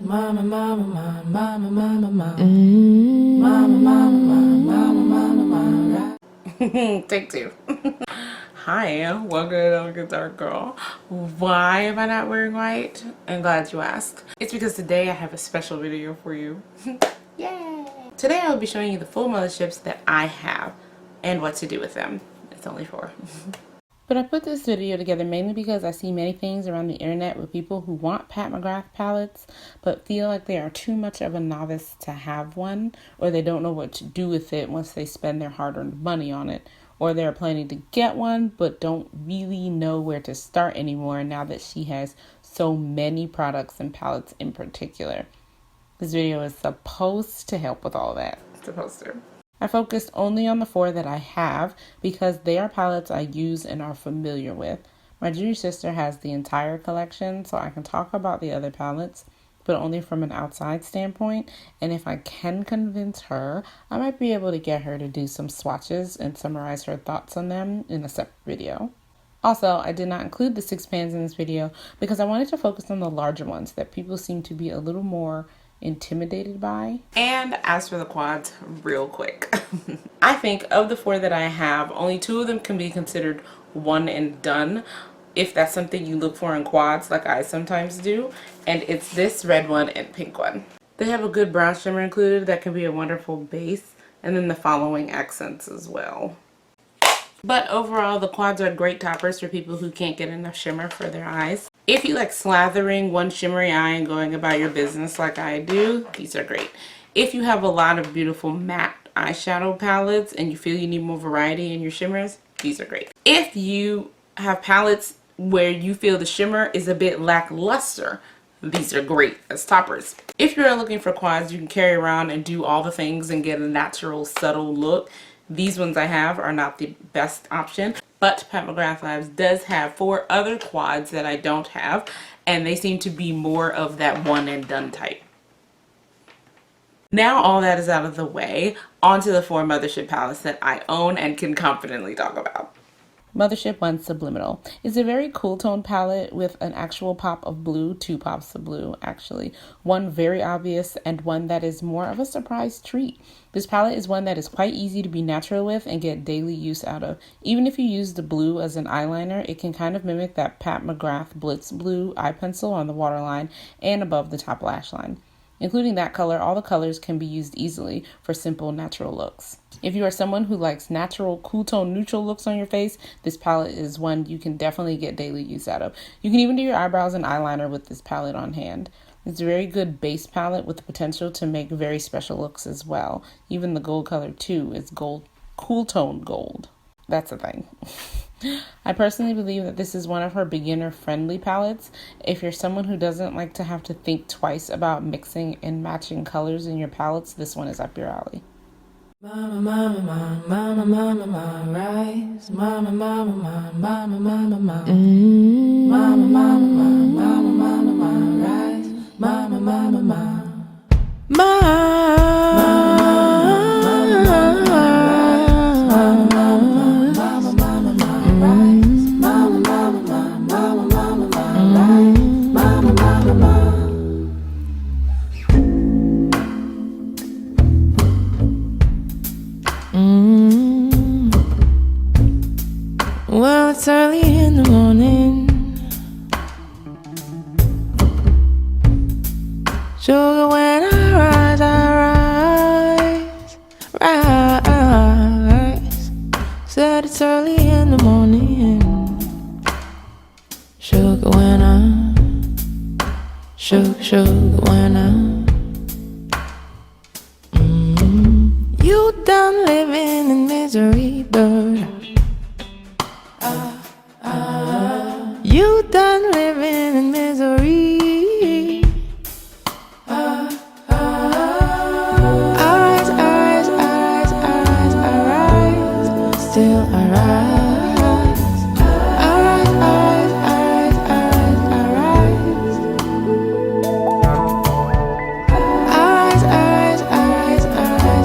Mama, mama, mama, mama, mama, mama. Mama, mama, mama, mama, mama, mama. Take two. Hi, welcome to Don't Get Dark Girl. Why am I not wearing white? I'm glad you asked. It's because today I have a special video for you. Yay! Today I will be showing you the full motherships that I have and what to do with them. It's only 4. But I put this video together mainly because I see many things around the internet with people who want Pat McGrath palettes but feel like they are too much of a novice to have one, or they don't know what to do with it once they spend their hard-earned money on it, or they're planning to get one but don't really know where to start anymore now that she has so many products and palettes in particular. This video is supposed to help with all that. It's supposed to. I focused only on the 4 that I have because they are palettes I use and are familiar with. My junior sister has the entire collection, so I can talk about the other palettes, but only from an outside standpoint. And if I can convince her, I might be able to get her to do some swatches and summarize her thoughts on them in a separate video. Also, I did not include the 6 pans in this video because I wanted to focus on the larger ones that people seem to be a little more intimidated by. And as for the quads, real quick. I think of the 4 that I have, only 2 of them can be considered one and done if that's something you look for in quads like I sometimes do, and it's this red one and pink one. They have a good brown shimmer included that can be a wonderful base, and then the following accents as well. But overall, the quads are great toppers for people who can't get enough shimmer for their eyes. If you like slathering one shimmery eye and going about your business like I do, these are great. If you have a lot of beautiful matte eyeshadow palettes and you feel you need more variety in your shimmers, these are great. If you have palettes where you feel the shimmer is a bit lackluster, these are great as toppers. If you're looking for quads you can carry around and do all the things and get a natural, subtle look, these ones I have are not the best option. But Pat McGrath Labs does have 4 other quads that I don't have, and they seem to be more of that one and done type. Now all that is out of the way, onto the 4 mothership palettes that I own and can confidently talk about. Mothership 1 Subliminal is a very cool tone palette with an actual pop of blue, 2 pops of blue actually, one very obvious and one that is more of a surprise treat. This palette is one that is quite easy to be natural with and get daily use out of. Even if you use the blue as an eyeliner, it can kind of mimic that Pat McGrath Blitz Blue eye pencil on the waterline and above the top lash line. Including that color, all the colors can be used easily for simple, natural looks. If you are someone who likes natural, cool tone, neutral looks on your face, this palette is one you can definitely get daily use out of. You can even do your eyebrows and eyeliner with this palette on hand. It's a very good base palette with the potential to make very special looks as well. Even the gold color too is gold, cool tone gold. That's a thing. I personally believe that this is one of her beginner-friendly palettes. If you're someone who doesn't like to have to think twice about mixing and matching colors in your palettes, this one is up your alley. Mama, mama, mama, mama, mama, mama, rise. Mama, mama, mama, mama, mama, mama. Mama, mama, mama, mama, mama, mama, rise. Mama, mama, mama. Mama. Well, it's early in the morning. Sugar, when I rise. Said it's early in the morning. Sugar, when sugar, when you done living in misery, bird. You done living in misery. I rise, still I rise.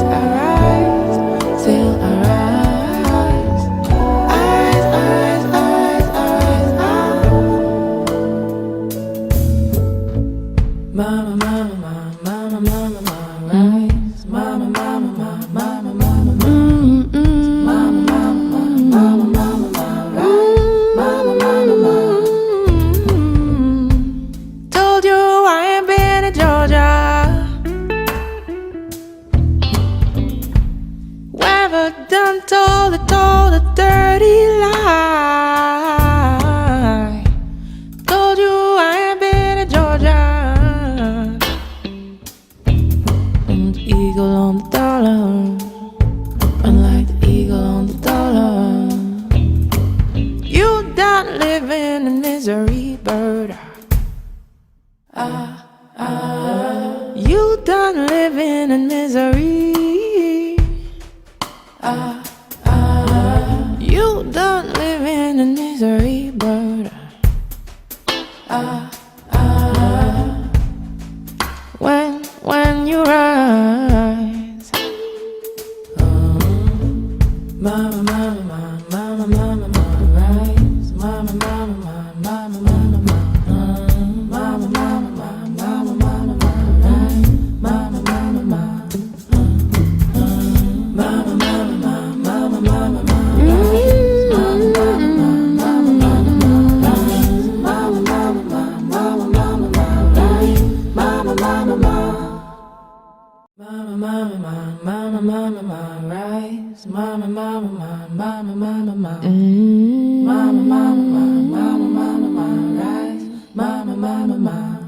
I rise, still I rise. Mama, mama, don't live in a misery, but when you rise, mama, mama, mama, mama, mama, mama, rise, mama, mama, mama, mama, mama, mama, mama, mama, mama, mama, mama, rise, mama, mama, mama, mama, mama, mama, mama, mama. Mama, mama, mama, rise. Mama, mama, mama, mama, mama, mama. Mama, mama, mama, mama, mama, mama, rise. Mama, mama, mama.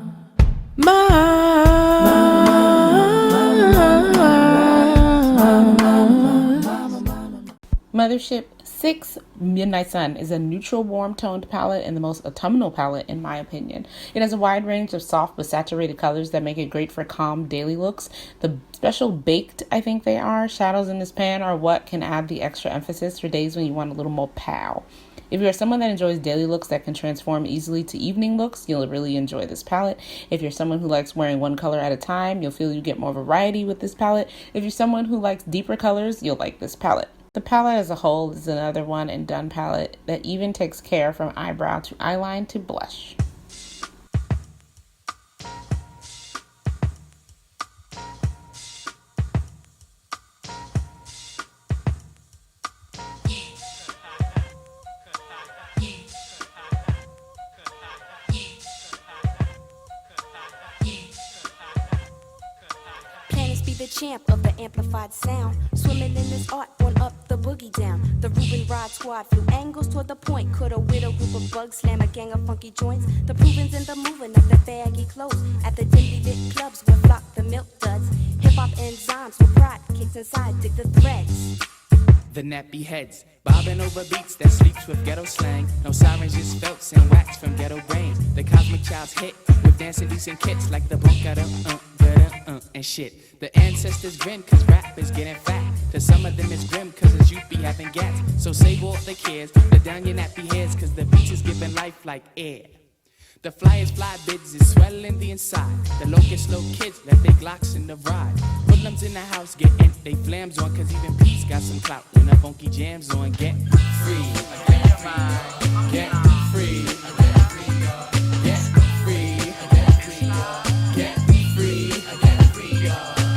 Mothership 6 Midnight Sun is a neutral, warm-toned palette and the most autumnal palette in my opinion. It has a wide range of soft but saturated colors that make it great for calm daily looks. The special baked, I think they are, shadows in this pan are what can add the extra emphasis for days when you want a little more pow. If you're someone that enjoys daily looks that can transform easily to evening looks, you'll really enjoy this palette. If you're someone who likes wearing one color at a time, you'll feel you get more variety with this palette. If you're someone who likes deeper colors, you'll like this palette. The palette as a whole is another one and done palette that even takes care from eyebrow to eyeline to blush. Planets be the champ of the amplified sound. Swimming in this art on up the boogie down. The Ruben Rod squad flew angles toward the point. Could a widow group of bugs slam a gang of funky joints? The provens and the moving of the baggy clothes. At the dimly lit clubs where flock the milk duds. Hip hop enzymes with pride kicks inside, dig the threads. The nappy heads, bobbing over beats that sleeps with ghetto slang. No sirens, just felts and wax from ghetto brains. The cosmic child's hit with dancing decent kits like the bunk and shit. The ancestors grin cause rap is getting fat. To some of them it's grim cause it's youth be having gats. So save all the cares, let down your nappy heads cause the beats is giving life like air. The flyers fly bids is swelling the inside. The locust slow kids let they Glocks in the ride. Hoodlums in the house getting they flams on cause even Pete's got some clout when the funky jams on. Get free, get free, get free, get free, get free.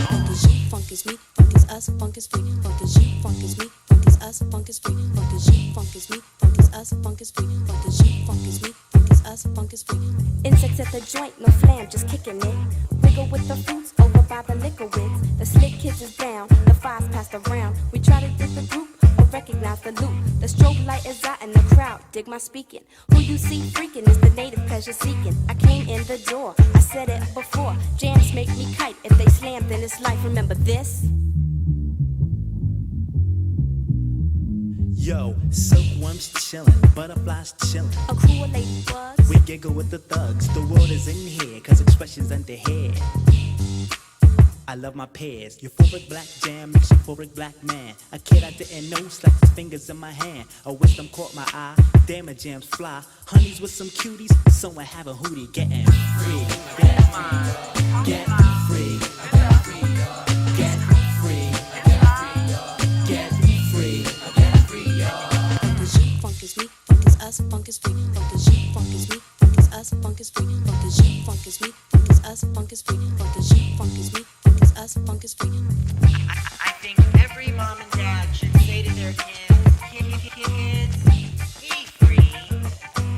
Funk is you, funk is me, funk is us, funk is free. Funk is you, funk is me, funk is us, funk is free. Funk is you, funk is me, funk is us, funk is free. Funk is you, funk is me, funk is us, funk is free. Insects at the joint, no flam, just kicking it. Wiggle with the fruits over by the liquor wigs. The slick kids is down, the fives passed around. We try to get the group or recognize the loot. The strobe light is out in the crowd, dig my speaking. Who you see freaking is the native pleasure seeking. I came in the door, I said it before. Jams make me kite, if they slam then it's life. Remember this? Yo, silkworms chillin', butterflies chillin'. A cool lady bugs. We giggle with the thugs. The world is in here, cause expression's under here. I love my pears. Euphoric black jam makes euphoric black man. A kid I didn't know slapped his fingers in my hand. A wisdom caught my eye. Damn, my jams fly. Honeys with some cuties. Someone have a hootie getting free. Get free. Get free. Get free. Get free. Get free. Funk is you, funk is me, funk is us, funk is free. Funk is you, funk is me, funk is us, funk is free. Funk is you, funk is me, funk is us, funk is free. Funk is you, funk is me, funk is us, funk is free. I think every mom and dad should say to their kids, be free,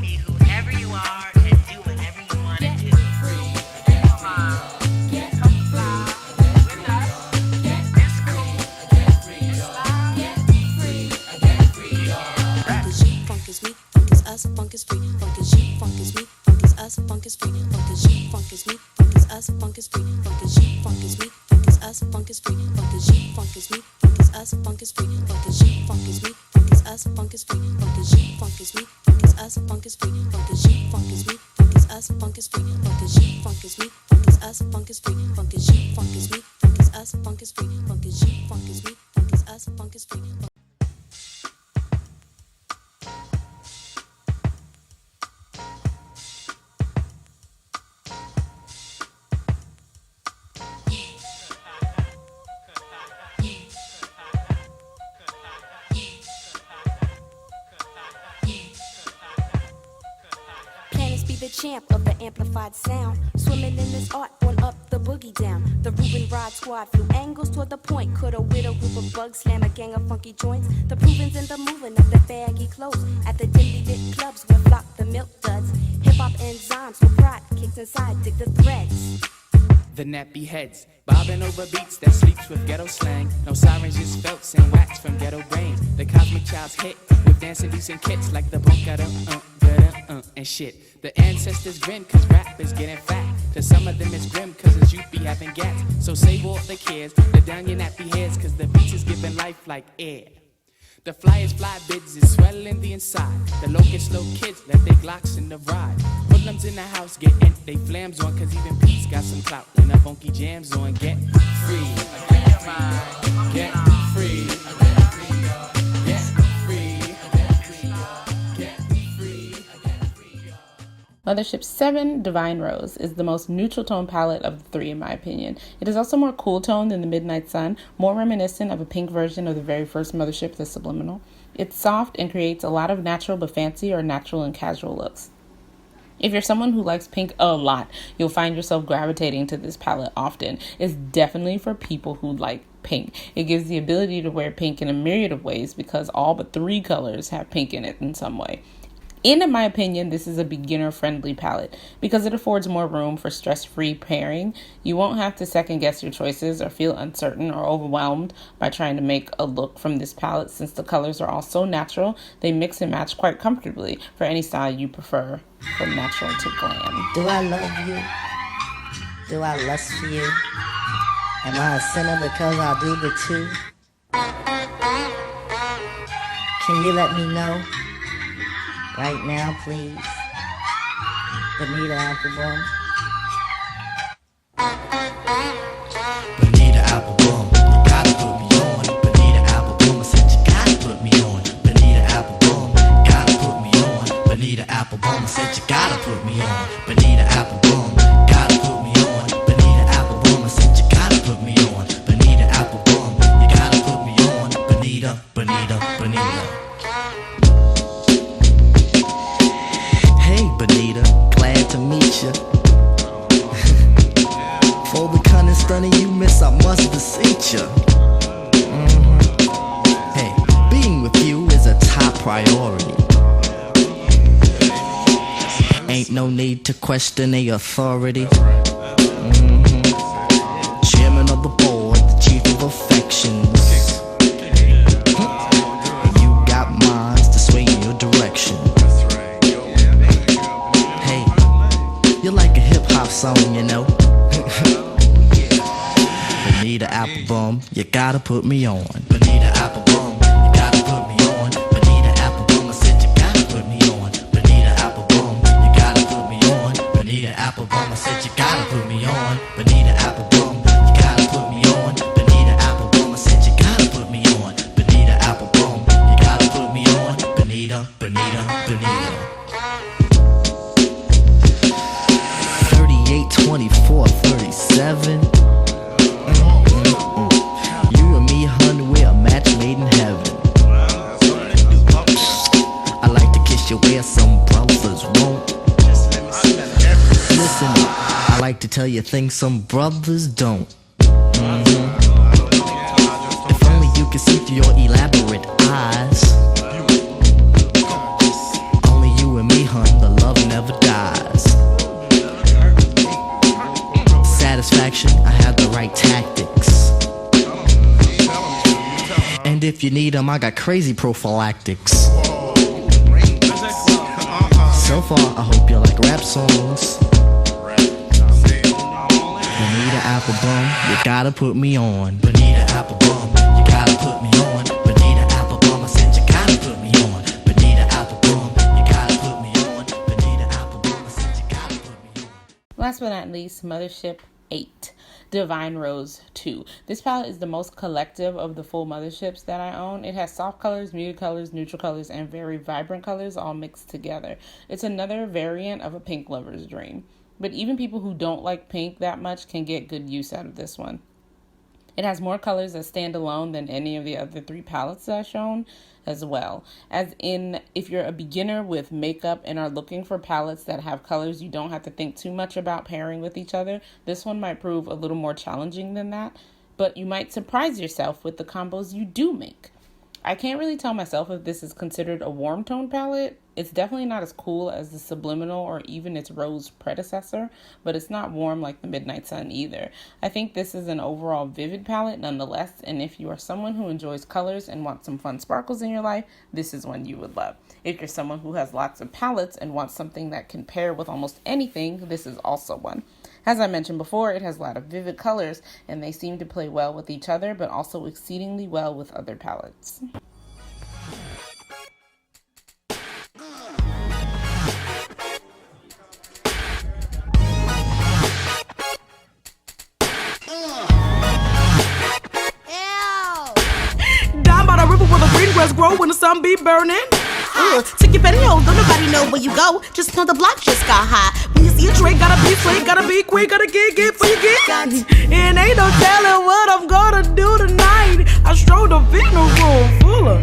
be whoever you are, and do whatever you want to do. Come on, come fly with us. It's cool, it's loud, Funk is you, funk is me, funk is us, funk is free. Funk is you, funk is me, funk is us, funk is free. Funk is you, funk is me, funk is us, funk is free. Funk is you, funk is me, funk is us, funk is free. Funk is you, funk is me, funk is us, funk is free. Funk is you, funk is me, funk is us, funk is free. Funk is you, funk is me, funk is us, funk is free. Funk is you, funk is me, funk is us, funk is free. Funk is you, funk is me, funk is us, funk is free. Funk is you, funk is me, funk is us, funk is free. Funk is you, funk is me, funk is us, funk is free. the champ of the amplified sound. Swimming in this art, on up the boogie down. The Reuben Rod squad flew angles toward the point. Could a widow group of bugs slam a gang of funky joints? The provings and the moving of the baggy clothes at the dimly lit clubs where flock the milk duds. Hip hop enzymes with pride kicks inside, dig the threads. The nappy heads, bobbing over beats that sleeps with ghetto slang. No sirens, just felts and wax from ghetto brain. The cosmic child's hit with dancing decent kits like the bunk and shit. The ancestors grin cause rap is getting fat. To some of them it's grim cause it's youth be having gats. So save all the cares, let down your nappy heads cause the beats is giving life like air. The flyers fly bids is swelling the inside. The locust slow kids let their Glocks in the ride. Hoodlums in the house getting they flams on cause even Pete's got some clout when the funky jams on. Get free, get mine, get free, get free, get free, get free. Mothership 7, Divine Rose, is the most neutral tone palette of the three in my opinion. It is also more cool toned than the Midnight Sun, more reminiscent of a pink version of the very first Mothership, the Subliminal. It's soft and creates a lot of natural but fancy or natural and casual looks. If you're someone who likes pink a lot, you'll find yourself gravitating to this palette often. It's definitely for people who like pink. It gives the ability to wear pink in a myriad of ways because all but 3 colors have pink in it in some way. In my opinion, this is a beginner-friendly palette because it affords more room for stress-free pairing. You won't have to second-guess your choices or feel uncertain or overwhelmed by trying to make a look from this palette since the colors are all so natural, they mix and match quite comfortably for any style you prefer, from natural to glam. Do I love you? Do I lust for you? Am I a sinner because I do the two? Can you let me know? Right now, please. Bonita Applebum. Bonita Applebum, you gotta put me on. Bonita Applebum, I said you gotta put me on. Bonita Applebum, gotta put me on. Bonita Applebum, I said you gotta put me on. Bonita Applebum, gotta put me on. Bonita Applebum, I said you gotta put me on. Bonita Applebum, you gotta put me on. Bonita, Bonita, Bonita. Hey Bonita, glad to meet ya. For the cunning stunning you miss, I must beseech ya. Hey, being with you is a top priority. Ain't no need to question the authority. Chairman of the board, the chief of affections. You got minds to sway in your direction. Hey, you're like a hip-hop song, you know. Bonita Applebum, you gotta put me on. Bonita Applebum, you gotta put me on. Bonita Applebum, I said you gotta put me on. Bonita Applebum, you gotta put me on. Bonita Applebum, I said you gotta put me on. Bonita Applebum, you gotta put me on. Bonita Applebum, I said you gotta put me on. Bonita Applebum, you gotta put me on. Bonita, Bonita, Bonita. 38, 24, 37. You and me, honey, we're a match made in heaven. I like to kiss you where some brothers won't. Listen, I like to tell you things some brothers don't. If only you could see through your elaborate eyes. Only you and me, hun, the love never dies. Satisfaction, I have the right tactics. And if you need them, I got crazy prophylactics. So far, I hope you like rap songs. Bonita Applebum, you gotta put me on. Bonita Applebum, you gotta put me on. Bonita Applebum, I said you gotta put me on. Bonita Applebum, you gotta put me on. Bonita Applebum, I said you gotta put me on. Last but not least, Mothership 8, Divine Rose 2. This palette is the most collective of the full motherships that I own. It has soft colors, muted colors, neutral colors, and very vibrant colors all mixed together. It's another variant of a pink lover's dream. But even people who don't like pink that much can get good use out of this one. It has more colors that stand alone than any of the other 3 palettes that I've shown as well. As in, if you're a beginner with makeup and are looking for palettes that have colors you don't have to think too much about pairing with each other, this one might prove a little more challenging than that, but you might surprise yourself with the combos you do make. I can't really tell myself if this is considered a warm tone palette. It's definitely not as cool as the Subliminal or even its rose predecessor, but it's not warm like the Midnight Sun either. I think this is an overall vivid palette nonetheless, and if you are someone who enjoys colors and wants some fun sparkles in your life, this is one you would love. If you're someone who has lots of palettes and wants something that can pair with almost anything, this is also one. As I mentioned before, it has a lot of vivid colors, and they seem to play well with each other, but also exceedingly well with other palettes. Down by the river where the green grass grow when the sun be burning. Take your pantyhose, don't nobody know where you go. Just know the block just got high. When you see a trick, gotta be slick, gotta be quick, gotta get before you get. And ain't no telling what I'm gonna do tonight. I strolled up in a room full of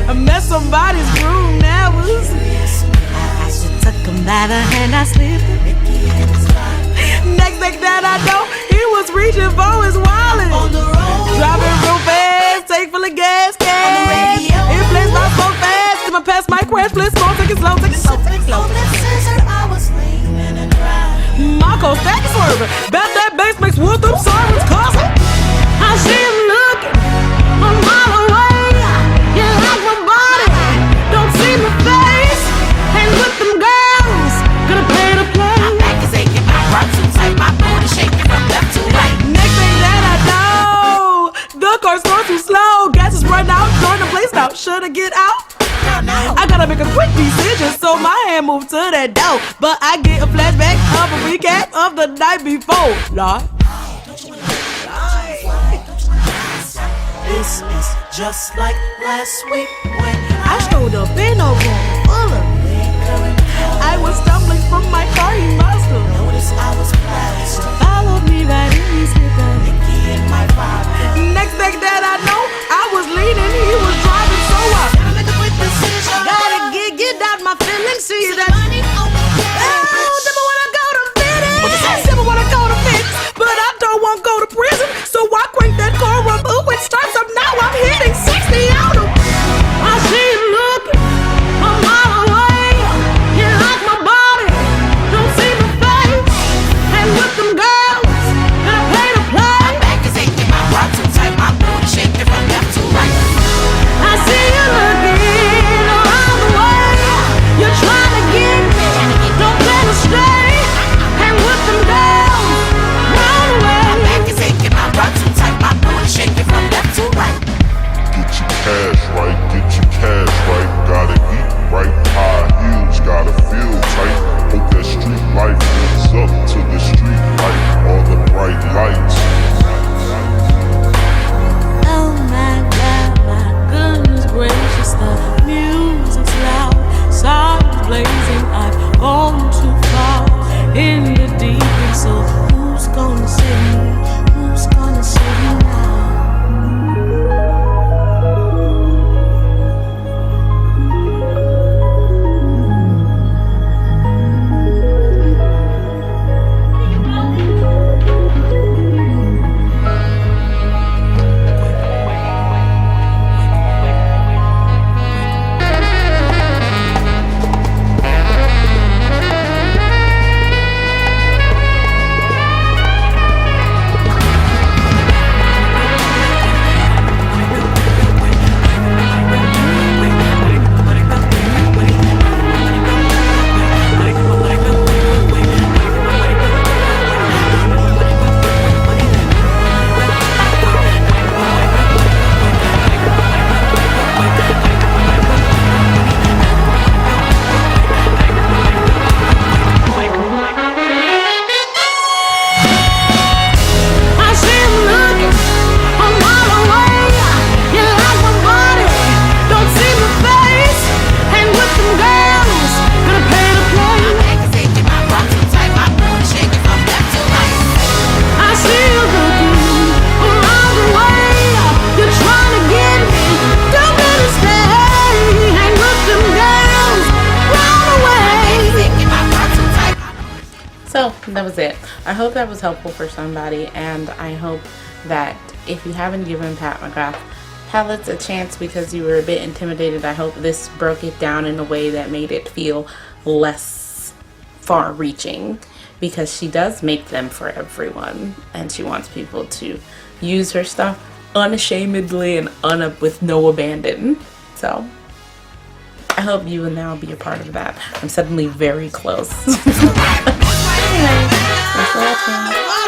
I met somebody's room that was I should took him by the hand, I slipped it. Next thing that I know, he was reaching for his wallet. Driving real fast, tank full of gas, cash. It plays my so fast, my past my crash, please go, take it slow, take it slow, take it slow. Marco, stack is swerving. Bet that bass makes wood through sirens causing. I see him looking a mile away. You like my body, don't see my face. Hang with them girls, gonna pay to play. My back is aching, my heart too tight, my booty shaking from left to right. Next thing that I know, the car's going too slow. Gas is running out, join the place now. Should I get out? I gotta make a quick decision, so my hand moved to that door. But I get a flashback of a recap of the night before. Lord. This is just like last week when I strolled up in a room full of I was stumbling from my car, he must have noticed I was plastered. followed me right in his hiccup. Nicky in my vibe. Next thing that I know, I was leaning, he was driving, so I Gotta make a quick decision. gotta get out my feelings, see that. Oh, never wanna go to fitness, never wanna go to fitness, but I don't wanna go to prison, so I crank that car up, ooh, it starts up now, I'm hitting 60 out of. I see him looking a mile away, you like my body, don't see my face, and with them girls, gonna pay to play. My back is aching, my heart too tight, my booty shaking from left to right. So that was it. I hope that was helpful for somebody, and I hope that if you haven't given Pat McGrath palettes a chance because you were a bit intimidated, I hope this broke it down in a way that made it feel less far-reaching, because she does make them for everyone, and she wants people to use her stuff unashamedly and with no abandon. So I hope you will now be a part of that. I'm suddenly very close. Anyway, thanks for watching.